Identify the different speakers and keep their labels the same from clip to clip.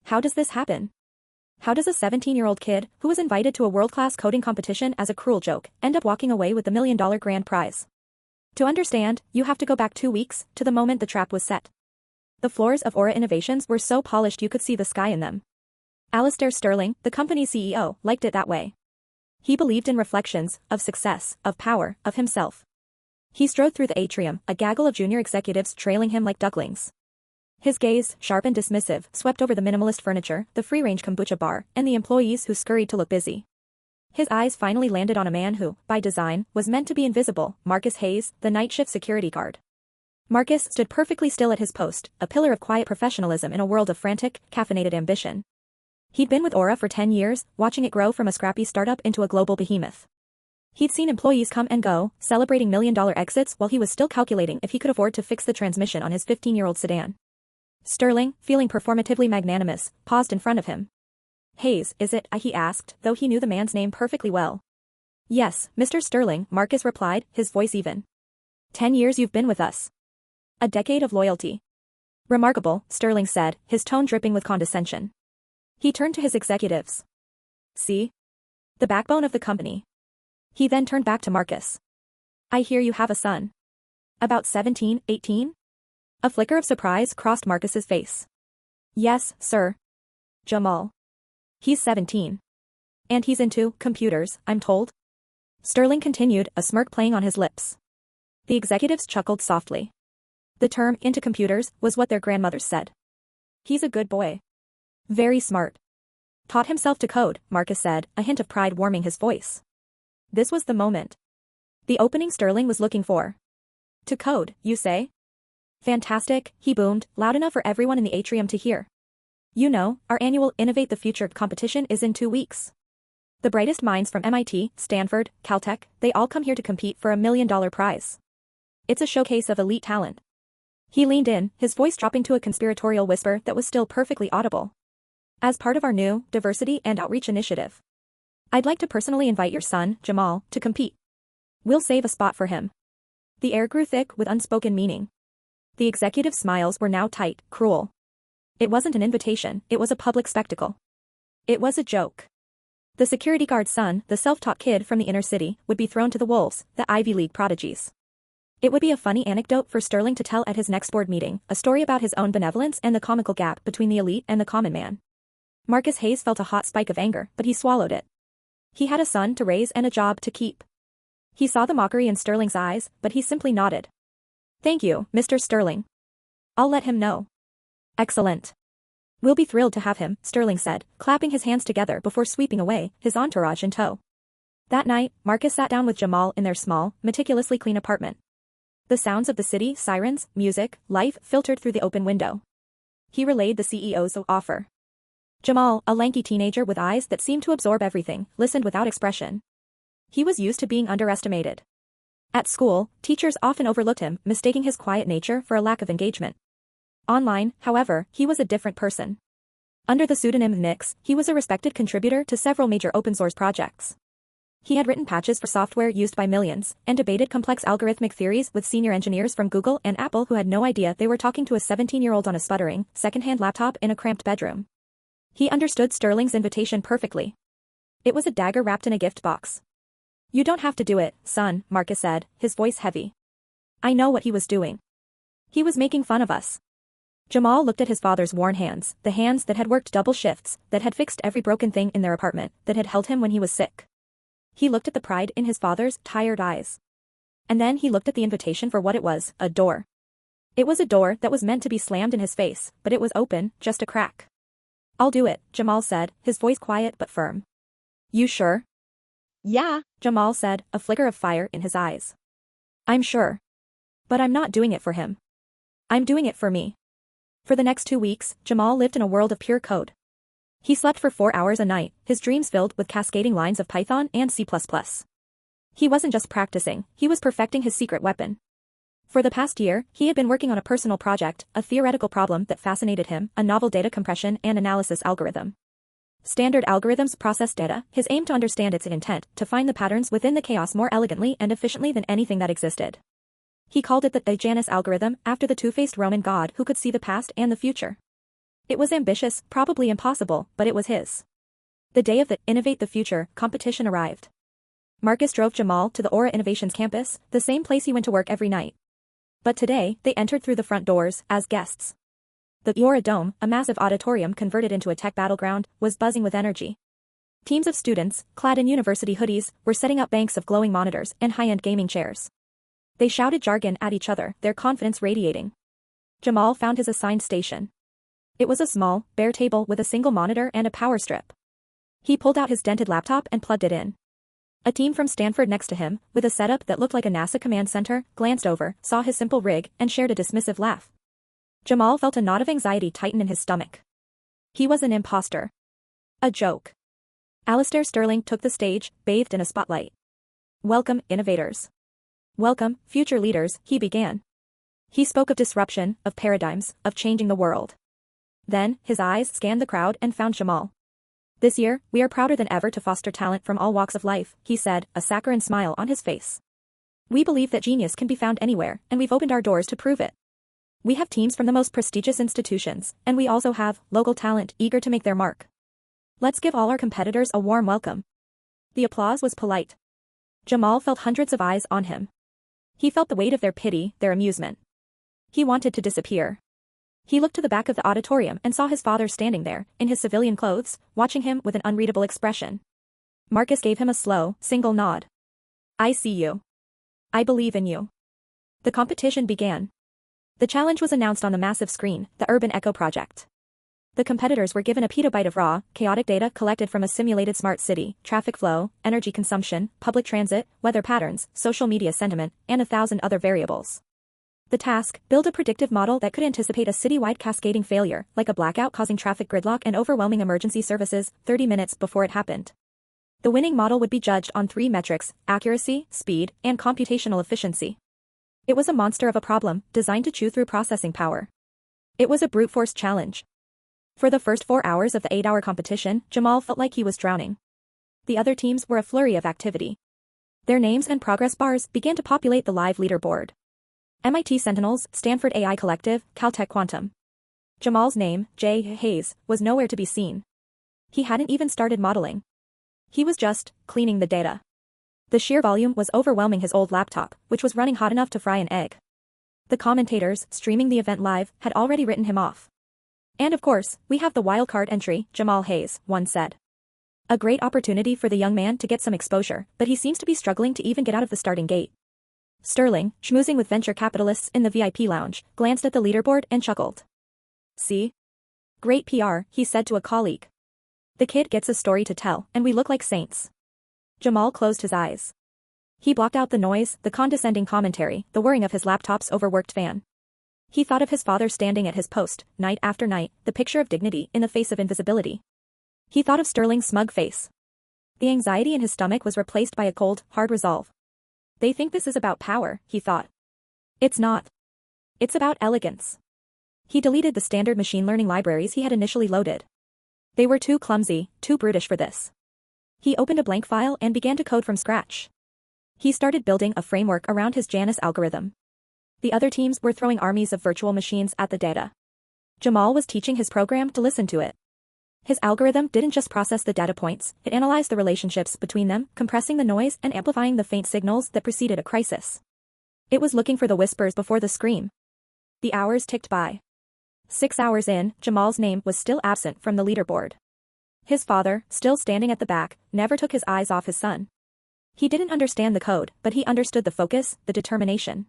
Speaker 1: How does this happen? How does a 17-year-old kid, who was invited to a world-class coding competition as a cruel joke, end up walking away with the $1 million grand prize? To understand, you have to go back 2 weeks, to the moment the trap was set. The floors of Aura Innovations were so polished you could see the sky in them. Alistair Sterling, the company's CEO, liked it that way. He believed in reflections, of success, of power, of himself. He strode through the atrium, a gaggle of junior executives trailing him like ducklings. His gaze, sharp and dismissive, swept over the minimalist furniture, the free-range kombucha bar, and the employees who scurried to look busy. His eyes finally landed on a man who, by design, was meant to be invisible, Marcus Hayes, the night shift security guard. Marcus stood perfectly still at his post, a pillar of quiet professionalism in a world of frantic, caffeinated ambition. He'd been with Aura for 10 years, watching it grow from a scrappy startup into a global behemoth. He'd seen employees come and go, celebrating $1 million exits while he was still calculating if he could afford to fix the transmission on his 15-year-old sedan. Sterling, feeling performatively magnanimous, paused in front of him. "Hayes, is it?" he asked, though he knew the man's name perfectly well. "Yes, Mr. Sterling," Marcus replied, his voice even. 10 years you've been with us. A decade of loyalty. Remarkable, Sterling said, his tone dripping with condescension. He turned to his executives. "See? The backbone of the company." He then turned back to Marcus. "I hear you have a son. About 17, 18? A flicker of surprise crossed Marcus's face. "Yes, sir. Jamal. He's 17. And he's into computers, I'm told." Sterling continued, a smirk playing on his lips. The executives chuckled softly. The term, into computers, was what their grandmothers said. "He's a good boy. Very smart. Taught himself to code," Marcus said, a hint of pride warming his voice. This was the moment. The opening Sterling was looking for. "To code, you say? Fantastic," he boomed, loud enough for everyone in the atrium to hear. "You know, our annual Innovate the Future competition is in 2 weeks. The brightest minds from MIT, Stanford, Caltech, they all come here to compete for $1 million prize. It's a showcase of elite talent." He leaned in, his voice dropping to a conspiratorial whisper that was still perfectly audible. "As part of our new diversity and outreach initiative, I'd like to personally invite your son, Jamal, to compete. We'll save a spot for him." The air grew thick with unspoken meaning. The executives' smiles were now tight, cruel. It wasn't an invitation, it was a public spectacle. It was a joke. The security guard's son, the self-taught kid from the inner city, would be thrown to the wolves, the Ivy League prodigies. It would be a funny anecdote for Sterling to tell at his next board meeting, a story about his own benevolence and the comical gap between the elite and the common man. Marcus Hayes felt a hot spike of anger, but he swallowed it. He had a son to raise and a job to keep. He saw the mockery in Sterling's eyes, but he simply nodded. "Thank you, Mr. Sterling. I'll let him know." "Excellent. We'll be thrilled to have him," Sterling said, clapping his hands together before sweeping away, his entourage in tow. That night, Marcus sat down with Jamal in their small, meticulously clean apartment. The sounds of the city, sirens, music, life filtered through the open window. He relayed the CEO's offer. Jamal, a lanky teenager with eyes that seemed to absorb everything, listened without expression. He was used to being underestimated. At school, teachers often overlooked him, mistaking his quiet nature for a lack of engagement. Online, however, he was a different person. Under the pseudonym Nix, he was a respected contributor to several major open-source projects. He had written patches for software used by millions, and debated complex algorithmic theories with senior engineers from Google and Apple who had no idea they were talking to a 17-year-old on a sputtering, second-hand laptop in a cramped bedroom. He understood Sterling's invitation perfectly. It was a dagger wrapped in a gift box. "You don't have to do it, son," Marcus said, his voice heavy. "I know what he was doing. He was making fun of us." Jamal looked at his father's worn hands, the hands that had worked double shifts, that had fixed every broken thing in their apartment, that had held him when he was sick. He looked at the pride in his father's tired eyes. And then he looked at the invitation for what it was, a door. It was a door that was meant to be slammed in his face, but it was open, just a crack. "I'll do it," Jamal said, his voice quiet but firm. "You sure?" "Yeah," Jamal said, a flicker of fire in his eyes. "I'm sure. But I'm not doing it for him. I'm doing it for me." For the next 2 weeks, Jamal lived in a world of pure code. He slept for 4 hours a night, his dreams filled with cascading lines of Python and C++. He wasn't just practicing, he was perfecting his secret weapon. For the past year, he had been working on a personal project, a theoretical problem that fascinated him, a novel data compression and analysis algorithm. Standard algorithms process data, his aim to understand its intent, to find the patterns within the chaos more elegantly and efficiently than anything that existed. He called it the Janus algorithm, after the two-faced Roman god who could see the past and the future. It was ambitious, probably impossible, but it was his. The day of the Innovate the Future competition arrived. Marcus drove Jamal to the Aura Innovations campus, the same place he went to work every night. But today, they entered through the front doors as guests. The Aura Dome, a massive auditorium converted into a tech battleground, was buzzing with energy. Teams of students, clad in university hoodies, were setting up banks of glowing monitors and high-end gaming chairs. They shouted jargon at each other, their confidence radiating. Jamal found his assigned station. It was a small, bare table with a single monitor and a power strip. He pulled out his dented laptop and plugged it in. A team from Stanford next to him, with a setup that looked like a NASA command center, glanced over, saw his simple rig, and shared a dismissive laugh. Jamal felt a knot of anxiety tighten in his stomach. He was an imposter. A joke. Alistair Sterling took the stage, bathed in a spotlight. "Welcome, innovators. Welcome, future leaders," he began. He spoke of disruption, of paradigms, of changing the world. Then, his eyes scanned the crowd and found Jamal. "This year, we are prouder than ever to foster talent from all walks of life," he said, a saccharine smile on his face. "We believe that genius can be found anywhere, and we've opened our doors to prove it. We have teams from the most prestigious institutions, and we also have local talent eager to make their mark. Let's give all our competitors a warm welcome." The applause was polite. Jamal felt hundreds of eyes on him. He felt the weight of their pity, their amusement. He wanted to disappear. He looked to the back of the auditorium and saw his father standing there, in his civilian clothes, watching him with an unreadable expression. Marcus gave him a slow, single nod. "I see you. I believe in you." The competition began. The challenge was announced on the massive screen, the Urban Echo Project. The competitors were given a petabyte of raw, chaotic data collected from a simulated smart city, traffic flow, energy consumption, public transit, weather patterns, social media sentiment, and 1,000 other variables. The task, build a predictive model that could anticipate a citywide cascading failure, like a blackout causing traffic gridlock and overwhelming emergency services, 30 minutes before it happened. The winning model would be judged on 3 metrics: accuracy, speed, and computational efficiency. It was a monster of a problem, designed to chew through processing power. It was a brute force challenge. For the first 4 hours of the 8-hour competition, Jamal felt like he was drowning. The other teams were a flurry of activity. Their names and progress bars began to populate the live leaderboard. MIT Sentinels, Stanford AI Collective, Caltech Quantum. Jamal's name, J. Hayes, was nowhere to be seen. He hadn't even started modeling. He was just cleaning the data. The sheer volume was overwhelming his old laptop, which was running hot enough to fry an egg. The commentators, streaming the event live, had already written him off. "And of course, we have the wildcard entry," Jamal Hayes, one said. A great opportunity for the young man to get some exposure, but he seems to be struggling to even get out of the starting gate. Sterling, schmoozing with venture capitalists in the VIP lounge, glanced at the leaderboard and chuckled. "See? Great PR," he said to a colleague. "The kid gets a story to tell, and we look like saints." Jamal closed his eyes. He blocked out the noise, the condescending commentary, the whirring of his laptop's overworked fan. He thought of his father standing at his post, night after night, the picture of dignity in the face of invisibility. He thought of Sterling's smug face. The anxiety in his stomach was replaced by a cold, hard resolve. They think this is about power, he thought. It's not. It's about elegance. He deleted the standard machine learning libraries he had initially loaded. They were too clumsy, too brutish for this. He opened a blank file and began to code from scratch. He started building a framework around his Janus algorithm. The other teams were throwing armies of virtual machines at the data. Jamal was teaching his program to listen to it. His algorithm didn't just process the data points, it analyzed the relationships between them, compressing the noise and amplifying the faint signals that preceded a crisis. It was looking for the whispers before the scream. The hours ticked by. 6 hours in, Jamal's name was still absent from the leaderboard. His father, still standing at the back, never took his eyes off his son. He didn't understand the code, but he understood the focus, the determination.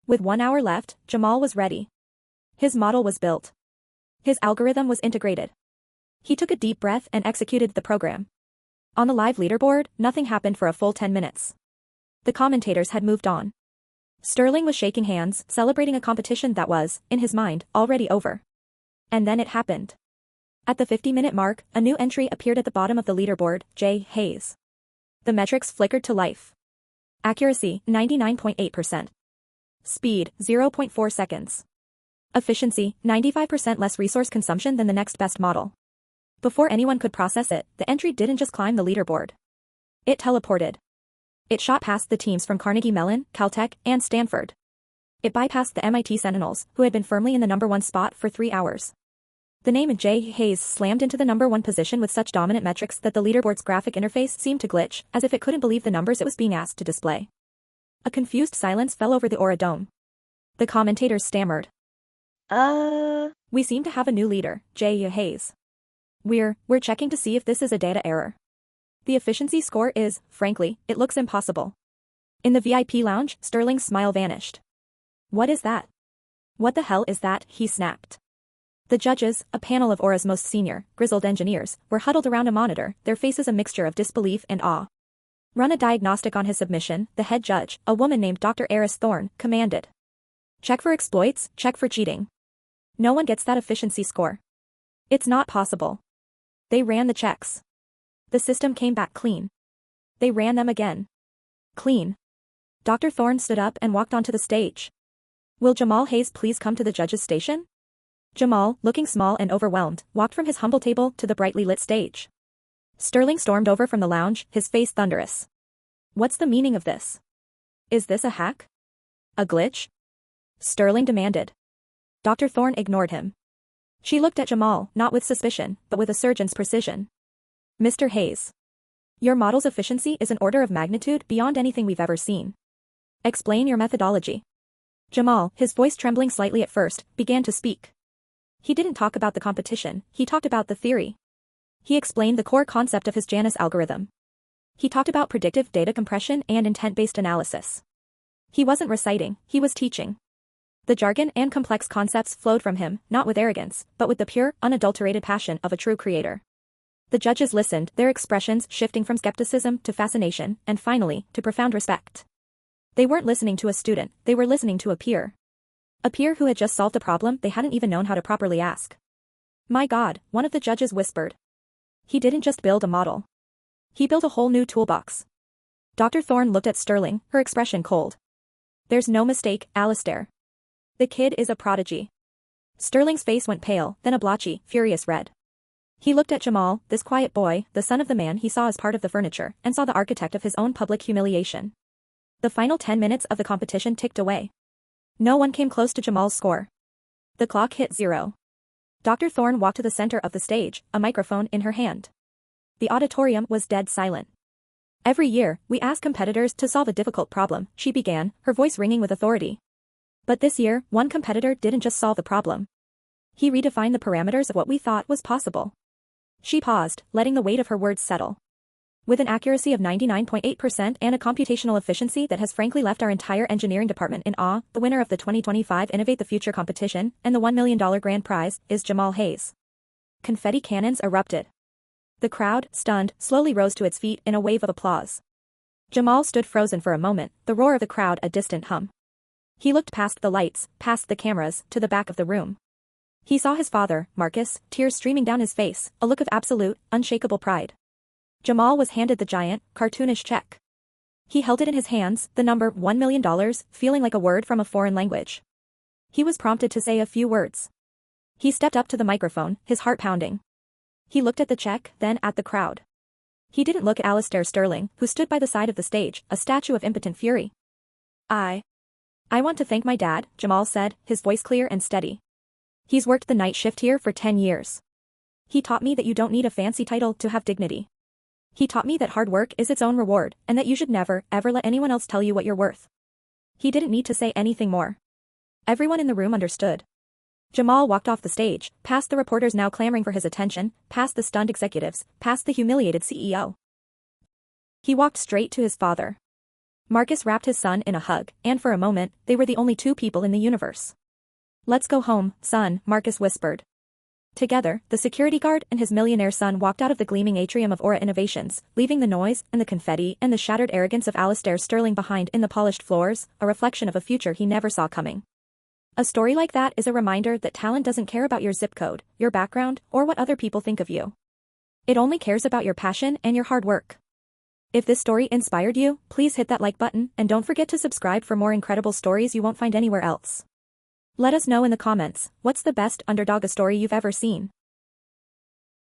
Speaker 1: With 1 hour left, Jamal was ready. His model was built. His algorithm was integrated. He took a deep breath and executed the program. On the live leaderboard, nothing happened for a full 10 minutes. The commentators had moved on. Sterling was shaking hands, celebrating a competition that was, in his mind, already over. And then it happened. At the 50-minute mark, a new entry appeared at the bottom of the leaderboard, J. Hayes. The metrics flickered to life. Accuracy, 99.8%. Speed, 0.4 seconds. Efficiency, 95% less resource consumption than the next best model. Before anyone could process it, the entry didn't just climb the leaderboard. It teleported. It shot past the teams from Carnegie Mellon, Caltech, and Stanford. It bypassed the MIT Sentinels, who had been firmly in the #1 spot for 3 hours. The name J. Hayes slammed into the number 1 position with such dominant metrics that the leaderboard's graphic interface seemed to glitch, as if it couldn't believe the numbers it was being asked to display. A confused silence fell over the Aura Dome. The commentators stammered. We seem to have a new leader, J. Hayes. We're checking to see if this is a data error. The efficiency score is, frankly, it looks impossible. In the VIP lounge, Sterling's smile vanished. What is that? What the hell is that? He snapped. The judges, a panel of Aura's most senior, grizzled engineers, were huddled around a monitor, their faces a mixture of disbelief and awe. Run a diagnostic on his submission, the head judge, a woman named Dr. Eris Thorne, commanded. Check for exploits, check for cheating. No one gets that efficiency score. It's not possible. They ran the checks. The system came back clean. They ran them again. Clean. Dr. Thorne stood up and walked onto the stage. Will Jamal Hayes please come to the judge's station? Jamal, looking small and overwhelmed, walked from his humble table to the brightly lit stage. Sterling stormed over from the lounge, his face thunderous. What's the meaning of this? Is this a hack? A glitch? Sterling demanded. Dr. Thorne ignored him. She looked at Jamal, not with suspicion, but with a surgeon's precision. Mr. Hayes. Your model's efficiency is an order of magnitude beyond anything we've ever seen. Explain your methodology. Jamal, his voice trembling slightly at first, began to speak. He didn't talk about the competition, he talked about the theory. He explained the core concept of his Janus algorithm. He talked about predictive data compression and intent-based analysis. He wasn't reciting, he was teaching. The jargon and complex concepts flowed from him, not with arrogance, but with the pure, unadulterated passion of a true creator. The judges listened, their expressions shifting from skepticism to fascination, and finally, to profound respect. They weren't listening to a student, they were listening to a peer. A peer who had just solved a problem they hadn't even known how to properly ask. My God, one of the judges whispered. He didn't just build a model. He built a whole new toolbox. Dr. Thorne looked at Sterling, her expression cold. There's no mistake, Alistair. The kid is a prodigy. Sterling's face went pale, then a blotchy, furious red. He looked at Jamal, this quiet boy, the son of the man he saw as part of the furniture, and saw the architect of his own public humiliation. The final 10 minutes of the competition ticked away. No one came close to Jamal's score. The clock hit 0. Dr. Thorne walked to the center of the stage, a microphone in her hand. The auditorium was dead silent. Every year, we ask competitors to solve a difficult problem, she began, her voice ringing with authority. But this year, one competitor didn't just solve the problem. He redefined the parameters of what we thought was possible. She paused, letting the weight of her words settle. With an accuracy of 99.8% and a computational efficiency that has frankly left our entire engineering department in awe, the winner of the 2025 Innovate the Future competition, and the $1 million grand prize, is Jamal Hayes. Confetti cannons erupted. The crowd, stunned, slowly rose to its feet in a wave of applause. Jamal stood frozen for a moment, the roar of the crowd a distant hum. He looked past the lights, past the cameras, to the back of the room. He saw his father, Marcus, tears streaming down his face, a look of absolute, unshakable pride. Jamal was handed the giant, cartoonish check. He held it in his hands, the number $1 million, feeling like a word from a foreign language. He was prompted to say a few words. He stepped up to the microphone, his heart pounding. He looked at the check, then at the crowd. He didn't look at Alistair Sterling, who stood by the side of the stage, a statue of impotent fury. I want to thank my dad, Jamal said, his voice clear and steady. He's worked the night shift here for 10 years. He taught me that you don't need a fancy title to have dignity. He taught me that hard work is its own reward, and that you should never, ever let anyone else tell you what you're worth. He didn't need to say anything more. Everyone in the room understood. Jamal walked off the stage, past the reporters now clamoring for his attention, past the stunned executives, past the humiliated CEO. He walked straight to his father. Marcus wrapped his son in a hug, and for a moment, they were the only two people in the universe. Let's go home, son, Marcus whispered. Together, the security guard and his millionaire son walked out of the gleaming atrium of Aura Innovations, leaving the noise and the confetti and the shattered arrogance of Alistair Sterling behind in the polished floors, a reflection of a future he never saw coming. A story like that is a reminder that talent doesn't care about your zip code, your background, or what other people think of you. It only cares about your passion and your hard work. If this story inspired you, please hit that like button and don't forget to subscribe for more incredible stories you won't find anywhere else. Let us know in the comments, what's the best underdog story you've ever seen?